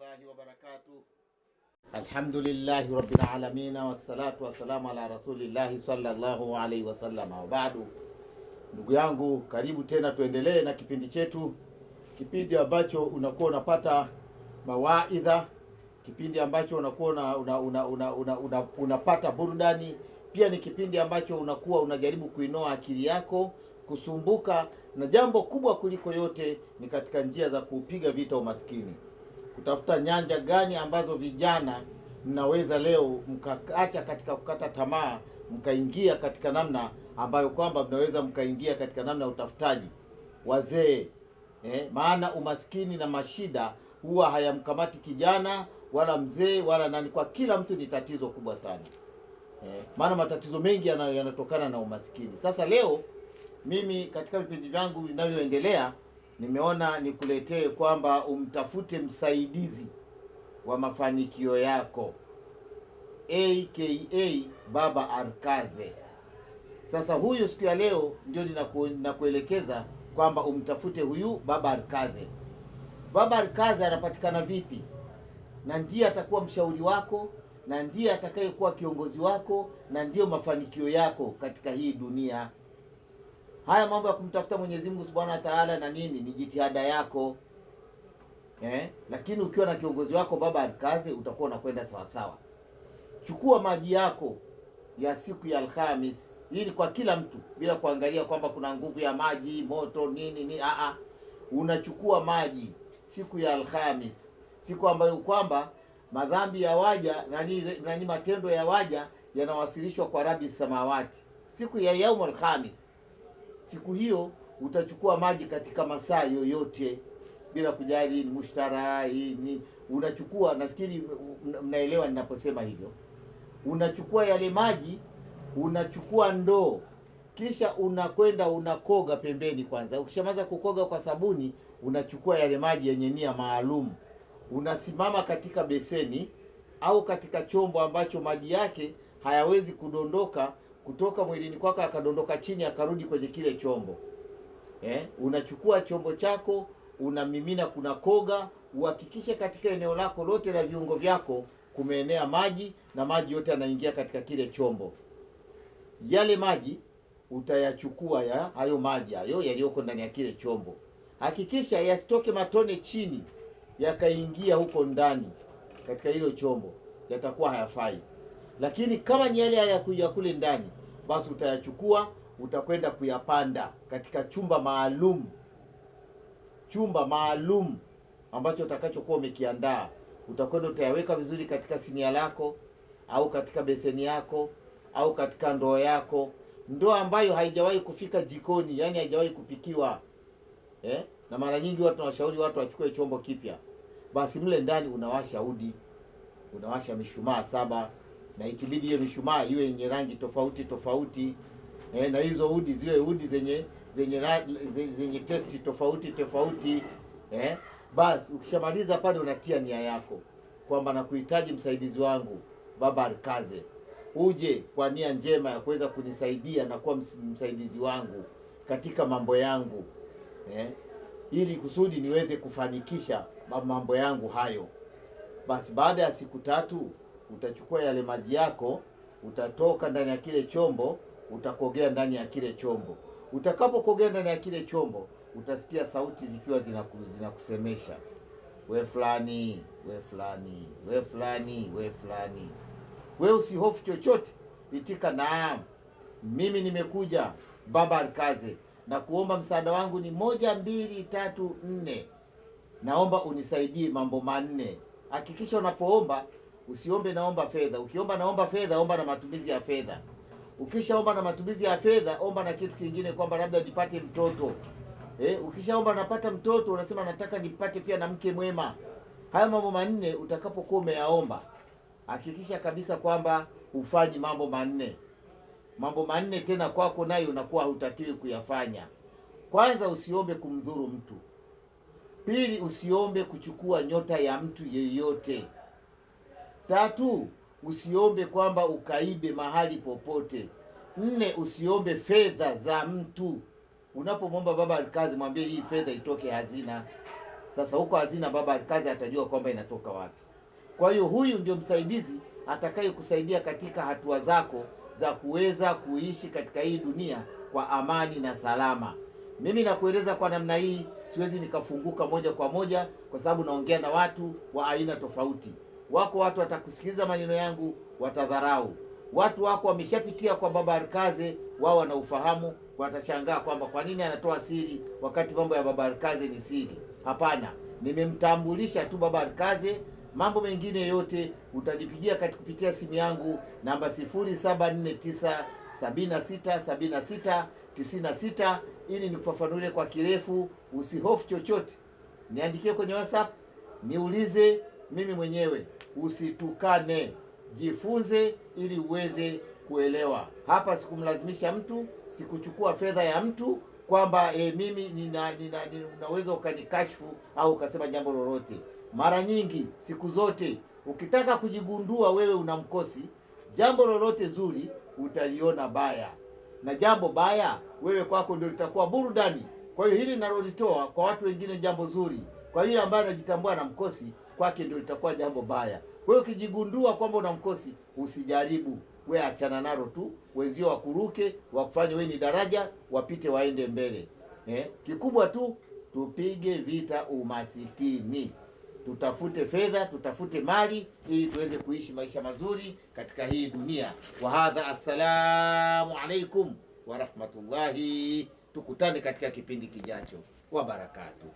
warahmatullahi wabarakatuh. Alhamdulillahi rabbil alamin wassalatu wassalamu ala rasulillahi sallallahu alaihi wasallam. Wa ba'du, ndugu yangu, karibu tena, tuendelee na kipindi chetu, kipindi ambacho unakuwa unapata mawaidha, kipindi ambacho unakuwa unapata burudani. Pia ni kipindi ambacho unakuwa unajaribu kuinoa akili yako kusumbuka, na jambo kubwa kuliko yote ni katika njia za kupiga vita umaskini, kutafuta nyanja gani ambazo vijana mnaweza leo mkaacha katika kukata tamaa, mkaingia katika namna ambayo kwamba mnaweza mkaingia katika namna ya utafutaji. Wazee maana umaskini na mashida huwa hayamkamati kijana wala mzee wala nani, kwa kila mtu ni tatizo kubwa sana. Maana matatizo mengi yanatokana na umaskini. Sasa leo mimi katika vipindi vyangu vinavyoendelea nimeona nikuletee kwamba umtafute msaidizi wa mafanikio yako, aka Baba Arkaze. Sasa huyu siku ya leo ndio ninakuelekeza kwamba umtafute huyu Baba Arkaze. Baba Arkaze anapatikana vipi? Na ndiye atakuwa mshauri wako, na ndiye atakayekuwa kiongozi wako, na ndiyo mafanikio yako katika hii dunia. Haya mambo ya kumtafuta Mwenyezi Mungu Subhanahu wa Ta'ala na nini ni jitihada yako. Lakini ukiwa na kiongozi wako Baba Arkaze utakuwa unakwenda sawa sawa. Chukua maji yako ya siku ya Alhamis. Hii ni kwa kila mtu bila kuangalia kwamba kuna nguvu ya maji, moto, nini. Unachukua maji siku ya Alhamis, siku ambayo kwamba madhambi ya waja nani matendo ya waja yanawasilishwa kwa Rabbi Samawati, siku ya Yaumul Khamis. Siku hiyo utachukua maji katika masaa yoyote bila kujali ni mushtara ni unachukua. Nafikiri mnaelewa ninaposema hivyo. Unachukua yale maji, unachukua ndoo, kisha unakwenda unakoga pembeni kwanza. Ukishamaliza kukoga kwa sabuni, unachukua yale maji yenye nia maalum, unasimama katika beseni au katika chombo ambacho maji yake hayawezi kudondoka kutoka mwilini kwako akadondoka chini akarudi kwenye kile chombo. Unachukua chombo chako, unamimina, kuna koga, uhakikishe katika eneo lako lote la viungo vyako kumeenea maji, na maji yote yanaingia katika kile chombo. Yale maji utayachukua hayo maji hayo yaliyoko ndani ya kile chombo. Hakikisha yasitoke matone chini yakaingia huko ndani katika hilo chombo, yatakuwa hayafai. Lakini kama ni yale ya kule ndani, basi utayachukua, utakwenda kuyapanda katika chumba maalum ambacho utakachokuwa umekiandaa. Utakwenda utayaweka vizuri katika sinia lako au katika beseni yako au katika ndoo yako, ndoo ambayo haijawahi kufika jikoni, yani haijawahi kupikiwa. Na mara nyingi watu tunawashauri watu wachukue chombo kipya. Basi mle ndani unawasha udi, unawasha mishumaa 7, na ikibidi hiyo mishumaa iwe yenye rangi tofauti, na hizo udi ziwe udi zenye testi tofauti. Basi ukishamaliza pale unatia nia yako kwamba nakuhitaji msaidizi wangu Baba Arkaze, uje kwa nia njema ya kuweza kunisaidia na kuwa msaidizi wangu katika mambo yangu, ili kusudi niweze kufanikisha mambo yangu hayo. Basi baada ya siku 3 utachukua yale maji yako, utatoka ndani ya kile chombo, utakogea ndani ya kile chombo. Utakapokogea ndani ya kile chombo, utasikia sauti zikiwa zinakusemesha, we fulani, we fulani, we fulani, we fulani. We usihofu chochote, itika naam, mimi nimekuja Baba Arkaze na kuomba msaada wangu ni 1 2 3 4. Naomba unisaidie mambo 4. Hakikisha unapoomba usiombe naomba fedha. Ukiomba naomba fedha, omba na matumizi ya fedha. Ukishaomba na matumizi ya fedha, omba na kitu kingine kwamba labda nipate mtoto. Ukishaomba napata mtoto, unasema nataka nipate pia na mke mwema. Haya mambo 4 utakapokuwa umeyaomba, hakikisha kabisa kwamba ufanyi mambo 4. Mambo 4 tena kwako nayo unakuwa hutakiwi kuyafanya. Kwanza, usiombe kumdhuru mtu. Pili, usiombe kuchukua nyota ya mtu yeyote. 3, usiombe kwamba ukaibe mahali popote. 4, usiombe fedha za mtu. Unapomwomba Baba Arkaze mwambie hii fedha itoke hazina. Sasa huko hazina baba kazi atajua kwamba inatoka wapi. Kwa hiyo huyu ndio msaidizi atakaye kusaidia katika hatua zako za kuweza kuishi katika hii dunia kwa amani na salama. Mimi nakueleza kwa namna hii, siwezi nikafunguka moja kwa moja kwa sababu naongea na watu wa aina tofauti. Wako watu watakusikiliza maneno yangu watadharau. Watu wako wameshapitia kwa baba Arkaze, wao wana ufahamu, watashangaa kwamba kwa nini anatoa siri wakati mambo ya baba Arkaze ni siri. Hapana, nimemtambulisha tu baba Arkaze. Mambo mengine yote utanipigia kupitia simu yangu namba 0749767696 ili nikufafanulie kwa kirefu. Usihofu chochote, niandikie kwenye WhatsApp, niulize mimi mwenyewe. Usitukane, jifunze ili uweze kuelewa. Hapa sikumlazimisha mtu, sikuchukua fedha ya mtu kwamba mimi ninaweza ukanikashfu au ukasema jambo lolote. Mara nyingi, siku zote, ukitaka kujigundua wewe una mkosi, jambo lolote zuri utaliona baya, na jambo baya wewe kwako ndio litakuwa burudani. Kwa hiyo hili ninalolitoa kwa watu wengine jambo zuri, kwa yule ambaye anajitambua na mkosi, kwake ndio litakuwa jambo baya. Kwa hiyo ukijigundua kwamba una mkosi, usijaribu, wewe achana nalo tu, wenzio wakuruke, wakufanye wewe ni daraja, wapite waende mbele. Kikubwa tu tupige vita umasikini. Tutafute fedha, tutafute mali ili tuweze kuishi maisha mazuri katika hii dunia. Wa hadha, assalamu alaikum wa rahmatullahi. Tukutane katika kipindi kijacho. Wa barakatuh.